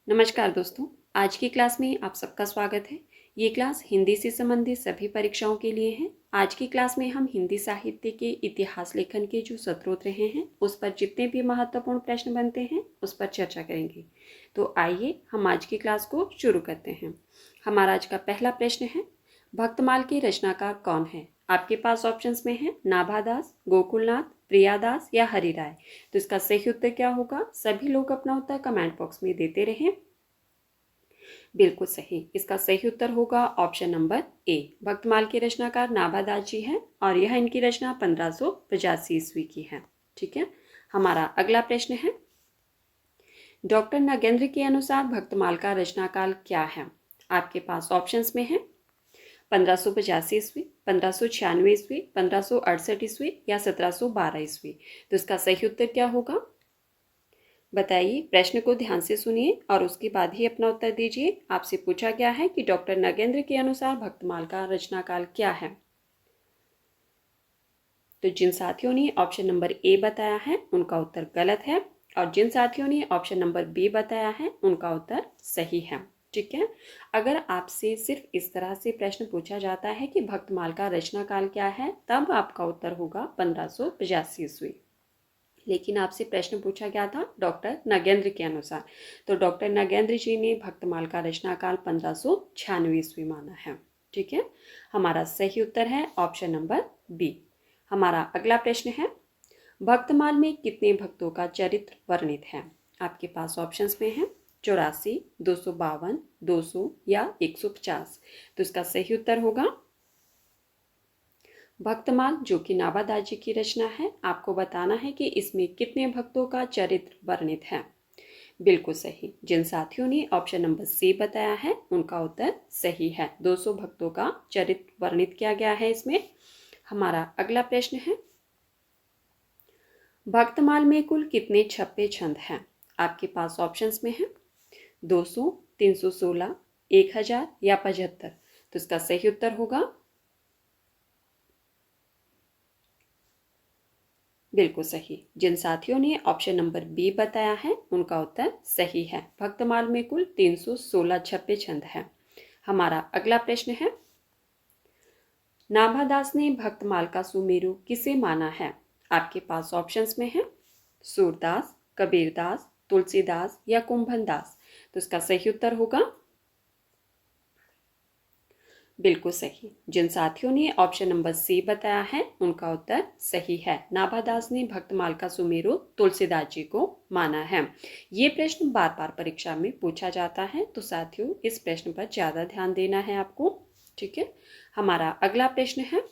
नमस्कार दोस्तों, आज की क्लास में आप सबका स्वागत है। ये क्लास हिंदी से संबंधित सभी परीक्षाओं के लिए है। आज की क्लास में हम हिंदी साहित्य के इतिहास लेखन के जो सत्रोत रहे हैं उस पर जितने भी महत्वपूर्ण प्रश्न बनते हैं उस पर चर्चा करेंगे। तो आइए हम आज की क्लास को शुरू करते हैं। हमारा आज का पहला प्रश्न है, भक्तमाल के रचनाकार कौन है? आपके पास ऑप्शंस में है नाभादास, गोकुलनाथ, प्रियादास या हरिराय। तो इसका सही उत्तर क्या होगा? सभी लोग अपना उत्तर कमेंट बॉक्स में देते रहें। बिल्कुल सही, इसका सही उत्तर होगा ऑप्शन नंबर ए। भक्तमाल के रचनाकार नाभादास जी हैं और यह इनकी रचना 1585 ईस्वी की है। ठीक है, हमारा अगला प्रश्न है, डॉक्टर नगेंद्र के अनुसार भक्तमाल का रचनाकाल क्या है? आपके पास ऑप्शंस में है 1585 ईस्वी, 1596 ईस्वी, 1568 ईस्वी या 1712 ईस्वी। तो इसका सही उत्तर क्या होगा? बताइए, प्रश्न को ध्यान से सुनिए और उसके बाद ही अपना उत्तर दीजिए। आपसे पूछा गया है कि डॉक्टर नगेंद्र के अनुसार भक्तमाल का रचनाकाल क्या है। तो जिन साथियों ने ऑप्शन नंबर ए बताया है उनका उत्तर गलत है और जिन साथियों ने ऑप्शन नंबर बी बताया है उनका उत्तर सही है। ठीक है, अगर आपसे सिर्फ इस तरह से प्रश्न पूछा जाता है कि भक्तमाल का रचनाकाल क्या है, तब आपका उत्तर होगा 1585 ईस्वी। लेकिन आपसे प्रश्न पूछा गया था डॉक्टर नगेंद्र के अनुसार, तो डॉक्टर नगेंद्र जी ने भक्तमाल का रचनाकाल 1596 ईस्वी माना है। ठीक है, हमारा सही उत्तर है ऑप्शन नंबर बी। हमारा अगला प्रश्न है, भक्तमाल में कितने भक्तों का चरित्र वर्णित है? आपके पास ऑप्शंस में है 84, 252, 200 या 150। तो इसका सही उत्तर होगा भक्तमाल, जो कि नाभादास जी की रचना है। आपको बताना है कि इसमें कितने भक्तों का चरित्र वर्णित है। बिल्कुल सही, जिन साथियों ने ऑप्शन नंबर सी बताया है उनका उत्तर सही है। 200 भक्तों का चरित्र वर्णित किया गया है इसमें। हमारा अगला प्रश्न है, भक्तमाल में कुल कितने छप्पे छंद हैं? आपके पास ऑप्शंस में है 200, 316, 1000 या 75। तो इसका सही उत्तर होगा बिल्कुल सही, जिन साथियों ने ऑप्शन नंबर बी बताया है उनका उत्तर सही है। भक्तमाल में कुल 316 छप्पे छंद हैं। हमारा अगला प्रश्न है, नाभादास ने भक्तमाल का सुमेरु किसे माना है? आपके पास ऑप्शंस में है सूरदास, कबीरदास, तुलसीदास या कुंभनदास। तो इसका सही उत्तर होगा बिल्कुल सही, जिन साथियों ने ऑप्शन नंबर सी बताया है उनका उत्तर सही है। नाभादास ने भक्तमाल का सुमेरु तुलसीदास जी को माना है। ये प्रश्न बार बार परीक्षा में पूछा जाता है, तो साथियों इस प्रश्न पर ज़्यादा ध्यान देना है आपको। ठीक है, हमारा अगला प्रश्न है,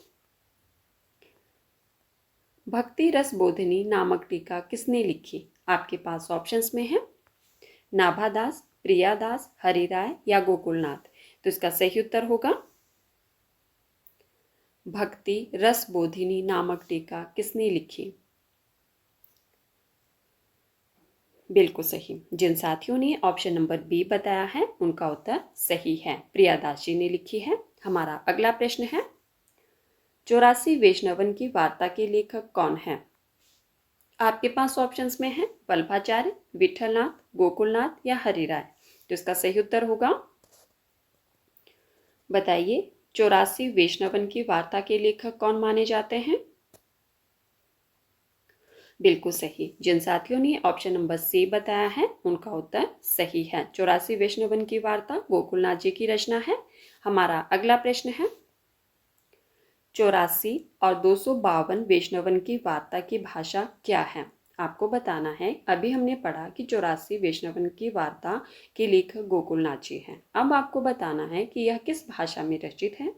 भक्ति रस बोधिनी नामक टीका किसने लिखी? आपके पास ऑप्शंस में है नाभादास, प्रियादास, हरिराय या गोकुलनाथ। तो इसका सही उत्तर होगा भक्ति रस बोधिनी नामक टीका किसने लिखी? बिल्कुल सही, जिन साथियों ने ऑप्शन नंबर बी बताया है उनका उत्तर सही है। प्रियादास जी ने लिखी है। हमारा अगला प्रश्न है, 84 वैष्णवन की वार्ता के लेखक कौन है? आपके पास ऑप्शंस में है वल्लभाचार्य, विठलनाथ, गोकुलनाथ या हरिराय। तो इसका सही उत्तर होगा, बताइए, 84 वैष्णवन की वार्ता के लेखक कौन माने जाते हैं? बिल्कुल सही, जिन साथियों ने ऑप्शन नंबर सी बताया है उनका उत्तर सही है। 84 वैष्णवन की वार्ता गोकुलनाथ जी की रचना है। हमारा अगला प्रश्न है, 84 और 252 वैष्णवन की वार्ता की भाषा क्या है? आपको बताना है, अभी हमने पढ़ा कि 84 वैष्णवन की वार्ता के लेखक गोकुलनाथ जी हैं। अब आपको बताना है कि यह किस भाषा में रचित है।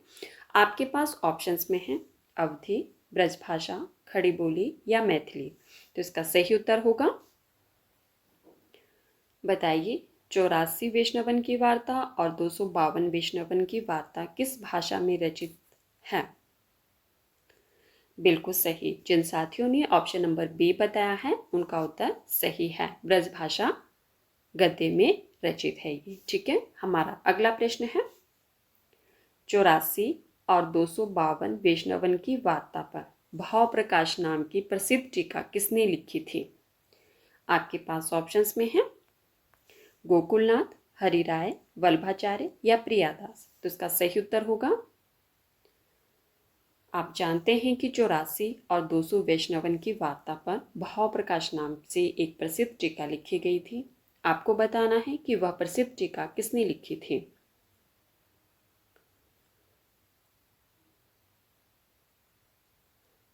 आपके पास ऑप्शंस में है अवधी, ब्रजभाषा, खड़ी बोली या मैथिली। तो इसका सही उत्तर होगा, बताइए, 84 वैष्णवन की वार्ता और 252 वैष्णवन की वार्ता किस भाषा में रचित है? बिल्कुल सही, जिन साथियों ने ऑप्शन नंबर बी बताया है उनका उत्तर सही है। ब्रजभाषा गद्य में रचित है ये। ठीक है, हमारा अगला प्रश्न है, 84 और 252 वैष्णवन की वार्ता पर भाव प्रकाश नाम की प्रसिद्ध टीका किसने लिखी थी? आपके पास ऑप्शंस में है गोकुलनाथ, हरिराय, वल्लभाचार्य या प्रियादास? तो इसका सही उत्तर होगा, आप जानते हैं कि 84 और 200 वैष्णवन की वार्ता पर भाव प्रकाश नाम से एक प्रसिद्ध टीका लिखी गई थी। आपको बताना है कि वह प्रसिद्ध टीका किसने लिखी थी।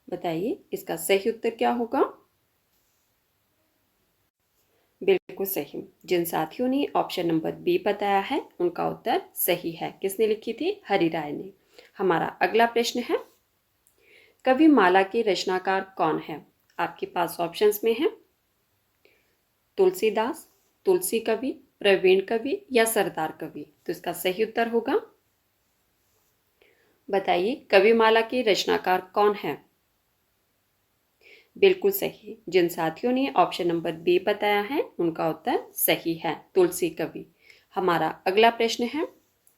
बताइए इसका सही उत्तर क्या होगा। बिल्कुल सही। जिन साथियों ने ऑप्शन नंबर बी बताया है उनका उत्तर सही है। किसने लिखी थी? हरिराय ने। हमारा अगला प्रश्न है, कवि माला के रचनाकार कौन है? आपके पास ऑप्शंस में है तुलसीदास, तुलसी कवि, प्रवीण कवि या सरदार कवि? तो इसका सही उत्तर होगा, बताइए कविमाला के रचनाकार कौन है? बिल्कुल सही। जिन साथियों ने ऑप्शन नंबर बी बताया है उनका उत्तर सही है, तुलसी कवि। हमारा अगला प्रश्न है,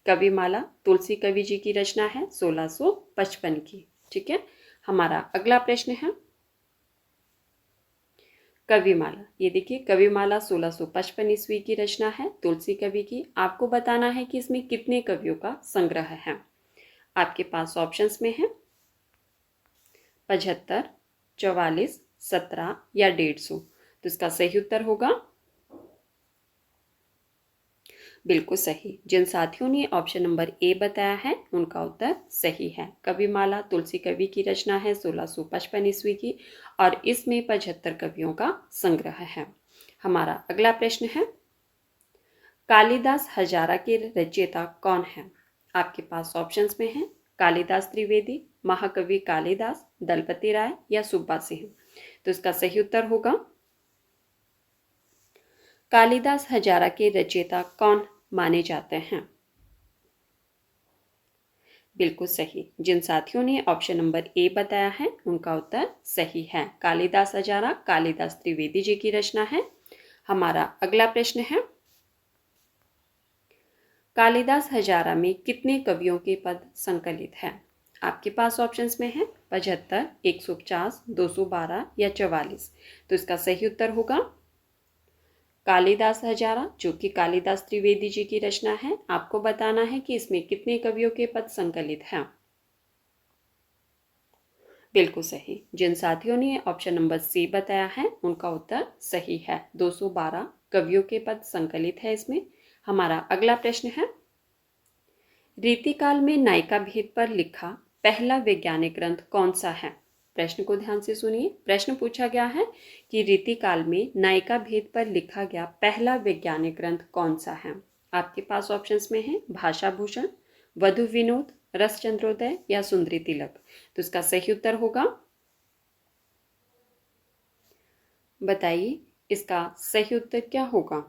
कविमाला तुलसी कवि जी की रचना है 1655 की। ठीक है। हमारा अगला प्रश्न है, कविमाला, ये देखिए कविमाला 1655 ईस्वी की रचना है तुलसी कवि की। आपको बताना है कि इसमें कितने कवियों का संग्रह है। आपके पास ऑप्शंस में है 75, 44, 17 या 150। तो इसका सही उत्तर होगा, बिल्कुल सही। जिन साथियों ने ऑप्शन नंबर ए बताया है उनका उत्तर सही है। कविमाला तुलसी कवि की रचना है 1655 ईस्वी की और इसमें 75 कवियों का संग्रह है। हमारा अगला प्रश्न है, कालिदास हजारा के रचयिता कौन है? आपके पास ऑप्शंस में है कालिदास त्रिवेदी, महाकवि कालिदास, दलपति राय या सुब्बा सिंह। तो इसका सही उत्तर होगा, कालिदास हजारा के रचयिता कौन माने जाते हैं? बिल्कुल सही। जिन साथियों ने ऑप्शन नंबर ए बताया है उनका उत्तर सही है। कालिदास हजारा कालिदास त्रिवेदी जी की रचना है। हमारा अगला प्रश्न है, कालिदास हजारा में कितने कवियों के पद संकलित हैं? आपके पास ऑप्शंस में है 75, 150, 212 या 44। तो इसका सही उत्तर होगा, कालिदास हजारा जो कि कालिदास त्रिवेदी जी की रचना है। आपको बताना है कि इसमें कितने कवियों के पद संकलित हैं। बिल्कुल सही। जिन साथियों ने ऑप्शन नंबर सी बताया है उनका उत्तर सही है, 212 कवियों के पद संकलित है इसमें। हमारा अगला प्रश्न है, रीतिकाल में नायिका भेद पर लिखा पहला वैज्ञानिक ग्रंथ कौन सा है? प्रश्न को ध्यान से सुनिए। प्रश्न पूछा गया है कि रीतिकाल में नायिका भेद पर लिखा गया पहला वैज्ञानिक ग्रंथ कौन सा है? आपके पास ऑप्शंस में है भाषा भूषण, वधु विनोद, रसचंद्रोदय या सुंदरी तिलक। तो इसका सही उत्तर होगा, बताइए इसका सही उत्तर क्या होगा।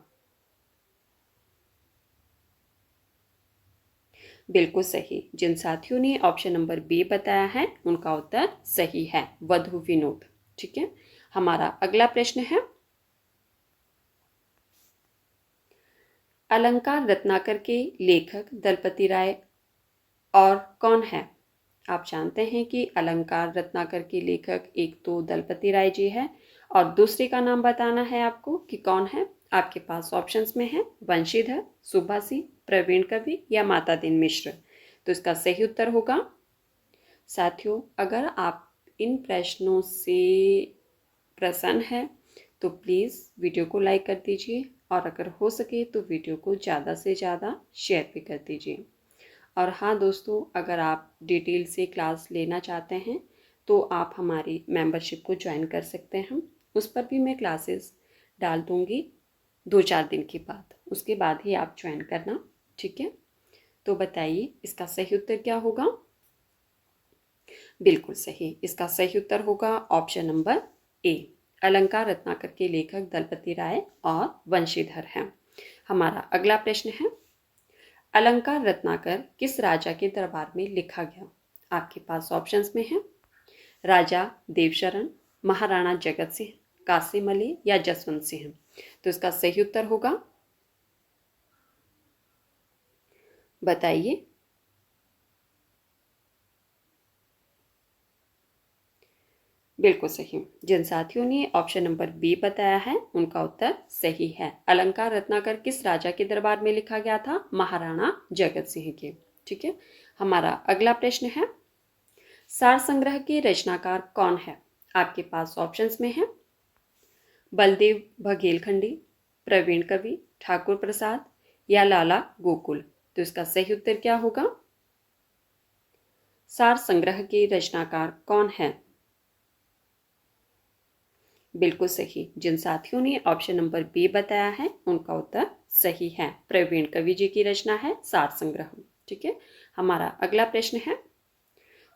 बिल्कुल सही। जिन साथियों ने ऑप्शन नंबर बी बताया है उनका उत्तर सही है, वधु विनोद। ठीक है। हमारा अगला प्रश्न है, अलंकार रत्नाकर के लेखक दलपति राय और कौन है? आप जानते हैं कि अलंकार रत्नाकर के लेखक एक तो दलपति राय जी है और दूसरे का नाम बताना है आपको कि कौन है। आपके पास ऑप्शंस में है वंशीधर, सुभाषी, प्रवीण कवि या माता दीन मिश्र। तो इसका सही उत्तर होगा, साथियों अगर आप इन प्रश्नों से प्रसन्न हैं तो प्लीज़ वीडियो को लाइक कर दीजिए और अगर हो सके तो वीडियो को ज़्यादा से ज़्यादा शेयर भी कर दीजिए। और हाँ दोस्तों, अगर आप डिटेल से क्लास लेना चाहते हैं तो आप हमारी मेंबरशिप को ज्वाइन कर सकते हैं। उस पर भी मैं क्लासेस डाल दूँगी 2-4 दिन के बाद, उसके बाद ही आप ज्वाइन करना। ठीक है। तो बताइए इसका सही उत्तर क्या होगा। बिल्कुल सही। इसका सही उत्तर होगा ऑप्शन नंबर ए, अलंकार रत्नाकर के लेखक दलपति राय और वंशीधर हैं। हमारा अगला प्रश्न है, अलंकार रत्नाकर किस राजा के दरबार में लिखा गया? आपके पास ऑप्शंस में है राजा देवशरण, महाराणा जगत सिंह, कासिम अली या जसवंत सिंह। तो इसका सही उत्तर होगा, बताइए। बिल्कुल सही। जिन साथियों ने ऑप्शन नंबर बी बताया है उनका उत्तर सही है। अलंकार रत्नाकर किस राजा के दरबार में लिखा गया था? महाराणा जगत सिंह के। ठीक है। हमारा अगला प्रश्न है, सार संग्रह के रचनाकार कौन है? आपके पास ऑप्शंस में है बलदेव बघेलखंडी, प्रवीण कवि, ठाकुर प्रसाद या लाला गोकुल। तो इसका सही उत्तर क्या होगा? सार संग्रह के रचनाकार कौन है? बिल्कुल सही। जिन साथियों ने ऑप्शन नंबर बी बताया है उनका उत्तर सही है। प्रवीण कवि जी की रचना है सार संग्रह। ठीक है। हमारा अगला प्रश्न है,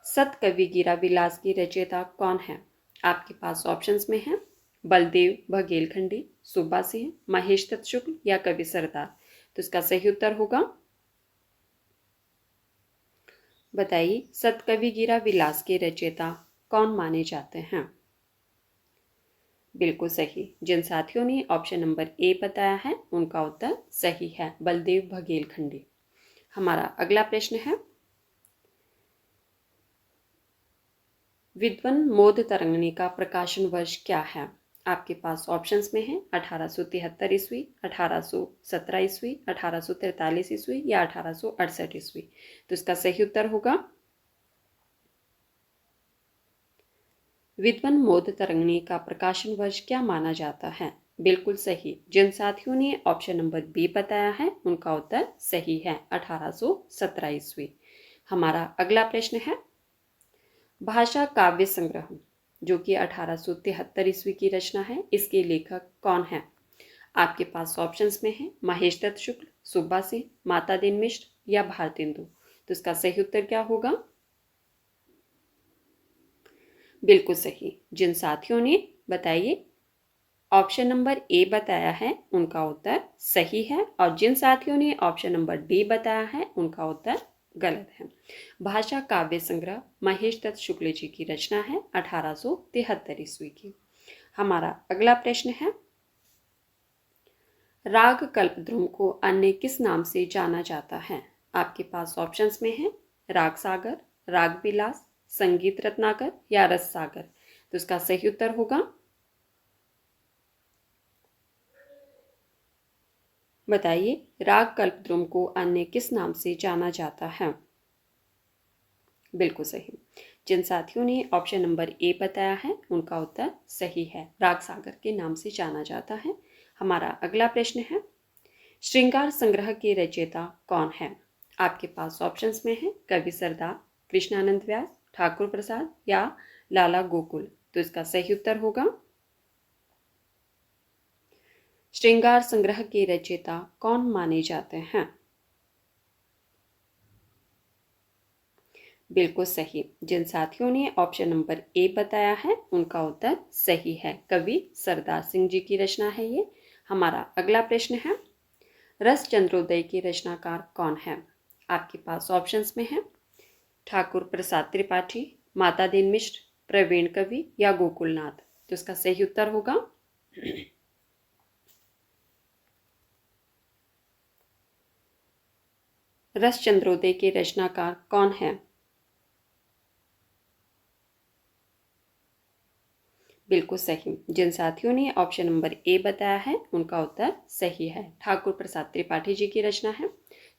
सत कवि गिरा विलास की रचयिता कौन है? आपके पास ऑप्शंस में है बलदेव बघेलखंडी, सुब्बा सिंह, महेश दत्त शुक्ल या कवि सरदार। तो इसका सही उत्तर होगा, बताइए, सत कवि गिरा विलास के रचयिता कौन माने जाते हैं? बिल्कुल सही। जिन साथियों ने ऑप्शन नंबर ए बताया है उनका उत्तर सही है, बलदेव बघेलखंडी। हमारा अगला प्रश्न है, विद्वन मोद तरंगिणी का प्रकाशन वर्ष क्या है? आपके पास ऑप्शंस में है 1873 ईस्वी, 1817 ईस्वी, 1843 ईस्वी या 1868 ईस्वी। तो इसका सही उत्तर होगा, विद्वन मोद तरंगिणी का प्रकाशन वर्ष क्या माना जाता है? बिल्कुल सही। जिन साथियों ने ऑप्शन नंबर बी बताया है उनका उत्तर सही है, 1817 ईस्वी। हमारा अगला प्रश्न है, भाषा काव्य संग्रह जो कि 1873 ईस्वी की रचना है, इसके लेखक कौन है? आपके पास ऑप्शंस में है महेश दत्त शुक्ल, सुब्बा सिंह, माता दीन मिश्र या भारतेंदु। तो इसका सही उत्तर क्या होगा? बिल्कुल सही। जिन साथियों ने, बताइए, ऑप्शन नंबर ए बताया है उनका उत्तर सही है और जिन साथियों ने ऑप्शन नंबर डी बताया है उनका उत्तर गलत है। भाषा काव्य संग्रह महेश दत्त शुक्ल जी की रचना है 1873 ईस्वी की। हमारा अगला प्रश्न है, राग कल्पद्रुम को अन्य किस नाम से जाना जाता है? आपके पास ऑप्शंस में है राग सागर, राग विलास, संगीत रत्नाकर या रस सागर। तो इसका सही उत्तर होगा, बताइए, राग कल्पद्रुम को अन्य किस नाम से जाना जाता है? बिल्कुल सही। जिन साथियों ने ऑप्शन नंबर ए बताया है उनका उत्तर सही है, राग सागर के नाम से जाना जाता है। हमारा अगला प्रश्न है, श्रृंगार संग्रह के रचयिता कौन है? आपके पास ऑप्शंस में है कवि सरदार, कृष्णानंद व्यास, ठाकुर प्रसाद या लाला गोकुल। तो इसका सही उत्तर होगा, श्रृंगार संग्रह के रचयिता कौन माने जाते हैं? बिल्कुल सही। जिन साथियों ने ऑप्शन नंबर ए बताया है उनका उत्तर सही है, कवि सरदार सिंह जी की रचना है ये। हमारा अगला प्रश्न है, रस चंद्रोदय के रचनाकार कौन है? आपके पास ऑप्शंस में है ठाकुर प्रसाद त्रिपाठी, माता दीन मिश्र, प्रवीण कवि या गोकुलनाथ। तो इसका सही उत्तर होगा, रस चंद्रोदय के रचनाकार कौन है? बिल्कुल सही। जिन साथियों ने ऑप्शन नंबर ए बताया है उनका उत्तर सही है, ठाकुर प्रसाद त्रिपाठी जी की रचना है।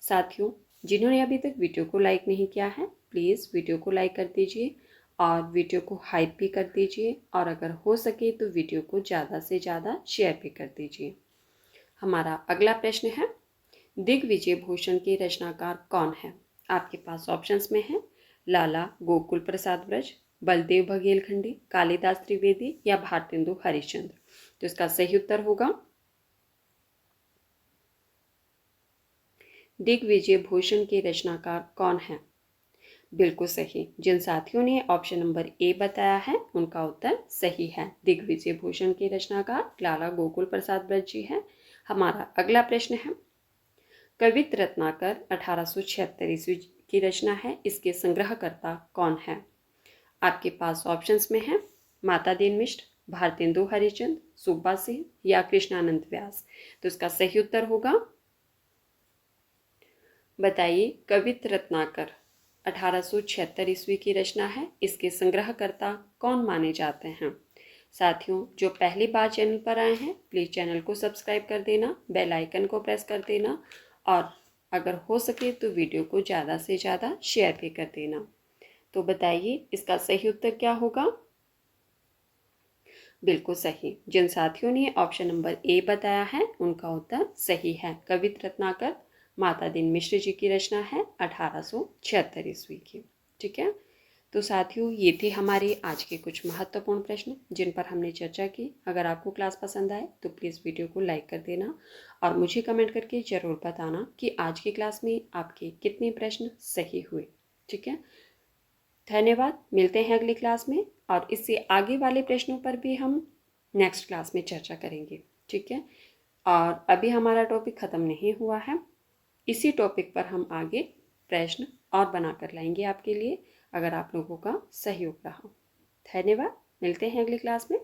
साथियों, जिन्होंने अभी तक वीडियो को लाइक नहीं किया है प्लीज़ वीडियो को लाइक कर दीजिए और वीडियो को हाइप भी कर दीजिए और अगर हो सके तो वीडियो को ज़्यादा से ज़्यादा शेयर भी कर दीजिए। हमारा अगला प्रश्न है, दिग्विजय भूषण के रचनाकार कौन है? आपके पास ऑप्शंस में है लाला गोकुल प्रसाद ब्रज, बलदेव बघेलखंडी, कालिदास त्रिवेदी या भारतेंदु हरिश्चंद्र। तो इसका सही उत्तर होगा, दिग्विजय भूषण के रचनाकार कौन है? बिल्कुल सही। जिन साथियों ने ऑप्शन नंबर ए बताया है उनका उत्तर सही है, दिग्विजय भूषण के रचनाकार लाला गोकुल प्रसाद ब्रज जी है। हमारा अगला प्रश्न है, कवित रत्नाकर 1876 ईस्वी की रचना है, इसके संग्रहकर्ता कौन है? आपके पास ऑप्शंस में है माता दीन मिश्र, भारतेंदु हरिचंद, सुब्बा सिंह या कृष्णानंद व्यास। तो इसका सही उत्तर होगा, बताइए, कवित रत्नाकर 1876 ईस्वी की रचना है। इसके संग्रहकर्ता कौन माने जाते हैं? साथियों, जो पहली बार चैनल पर आए हैं प्लीज़ चैनल को सब्सक्राइब कर देना, बेल आइकन को प्रेस कर देना और अगर हो सके तो वीडियो को ज़्यादा से ज़्यादा शेयर भी कर देना। तो बताइए इसका सही उत्तर क्या होगा? बिल्कुल सही। जिन साथियों ने ऑप्शन नंबर ए बताया है उनका उत्तर सही है। कवित्र रत्नाकर माता दीन मिश्र जी की रचना है 1876 ईस्वी की। ठीक है, तो साथियों ये थे हमारे आज के कुछ महत्वपूर्ण प्रश्न जिन पर हमने चर्चा की। अगर आपको क्लास पसंद आए तो प्लीज़ वीडियो को लाइक कर देना और मुझे कमेंट करके ज़रूर बताना कि आज की क्लास में आपके कितने प्रश्न सही हुए। ठीक है, धन्यवाद। मिलते हैं अगली क्लास में और इससे आगे वाले प्रश्नों पर भी हम नेक्स्ट क्लास में चर्चा करेंगे। ठीक है, और अभी हमारा टॉपिक ख़त्म नहीं हुआ है। इसी टॉपिक पर हम आगे प्रश्न और बनाकर लाएंगे आपके लिए, अगर आप लोगों का सहयोग रहा। धन्यवाद। मिलते हैं अगली क्लास में।